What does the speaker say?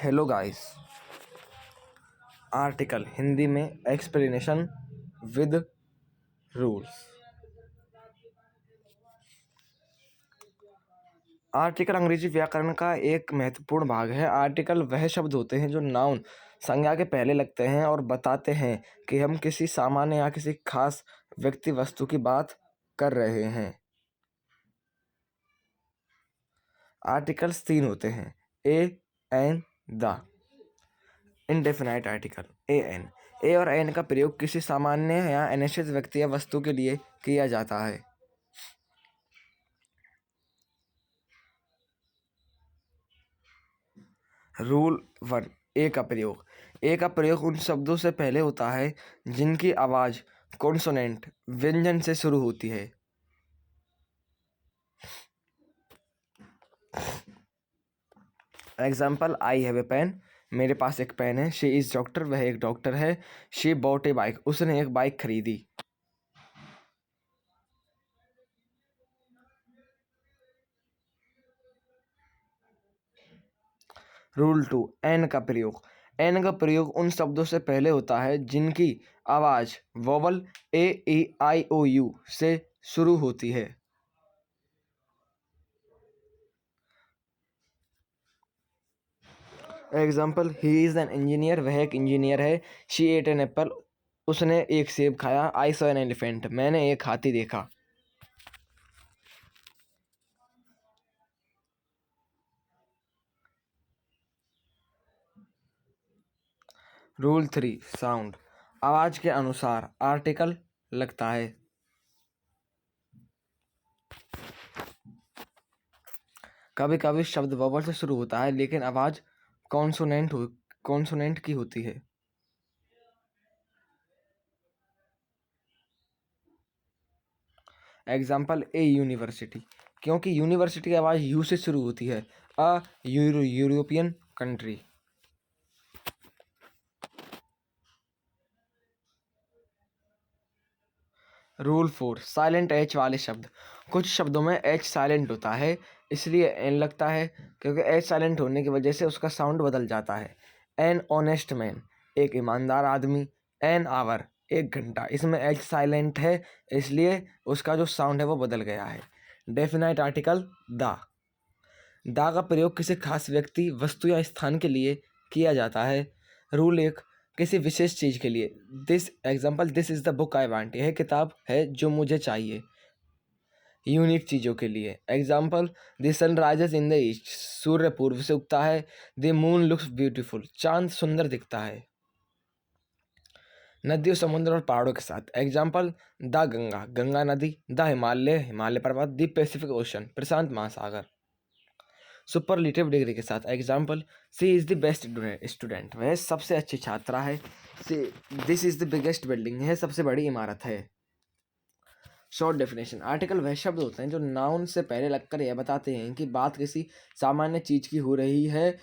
Hello guys. Article Hindi में explanation with rules. Article अंग्रेजी व्याकरण का एक महत्वपूर्ण भाग है। आर्टिकल वह शब्द होते हैं जो नाउन संज्ञा के पहले लगते हैं और बताते हैं कि हम किसी सामान्य या किसी खास व्यक्ति वस्तु की बात कर रहे हैं। आर्टिकल्स 3 होते हैं: a, an, the. Indefinite article an. A और एन का प्रयोग किसी सामान्य या अनिश्चित व्यक्ति या वस्तु के लिए किया जाता है। रूल 1। ए का प्रयोग। ए का प्रयोग उन शब्दों से पहले होता है जिनकी आवाज़ कॉन्सोनेंट व्यंजन से शुरू होती है। Example: I have a pen. मेरे पास एक पेन है। She is doctor. वह एक डॉक्टर है। She bought a bike. उसने एक बाइक खरीदी। रूल 2। एन का प्रयोग। एन का प्रयोग उन शब्दों से पहले होता है जिनकी आवाज़ vowel A, E, I, O, you से शुरू होती है। Example: he is an engineer. वह एक इंजीनियर है। She ate an apple. उसने एक सेब खाया। I saw an elephant. मैंने एक हाथी देखा। रूल 3। साउंड। आवाज़ के अनुसार आर्टिकल लगता है। कभी कभी शब्द वोवल से शुरू होता है लेकिन आवाज़ कॉन्सोनेंट की होती है। एग्जाम्पल: ए यूनिवर्सिटी। क्योंकि यूनिवर्सिटी की आवाज़ यू से शुरू होती है। A European country. Rule 4। Silent H वाले शब्द। कुछ शब्दों में एच साइलेंट होता है इसलिए एन लगता है, क्योंकि एच साइलेंट होने की वजह से उसका साउंड बदल जाता है। एन ऑनेस्ट मैन, एक ईमानदार आदमी। एन आवर, एक घंटा। इसमें एच साइलेंट है इसलिए उसका जो साउंड है वो बदल गया है। Definite article the. द का प्रयोग किसी खास व्यक्ति, वस्तु या स्थान के लिए किया जाता है। रूल 1। किसी विशेष चीज़ के लिए। This example: this is the book I want. यह किताब है जो मुझे चाहिए। यूनिक चीज़ों के लिए। Example: the sun rises in the east. सूर्य पूर्व से उगता है। The moon looks beautiful. चांद सुंदर दिखता है। नदियों, समुद्र और पहाड़ों के साथ। एग्जाम्पल: द गंगा, गंगा नदी। द हिमालय, हिमालय पर्वत। द पैसिफिक ओशन, प्रशांत महासागर। सुपरलेटिव डिग्री के साथ। Example: she is the best student. वह सबसे अच्छी छात्रा है। See this is the biggest building. यह सबसे बड़ी इमारत है। Short definition. आर्टिकल वह शब्द होते हैं जो नाउन से पहले लगकर यह बताते हैं कि बात किसी सामान्य चीज़ की हो रही है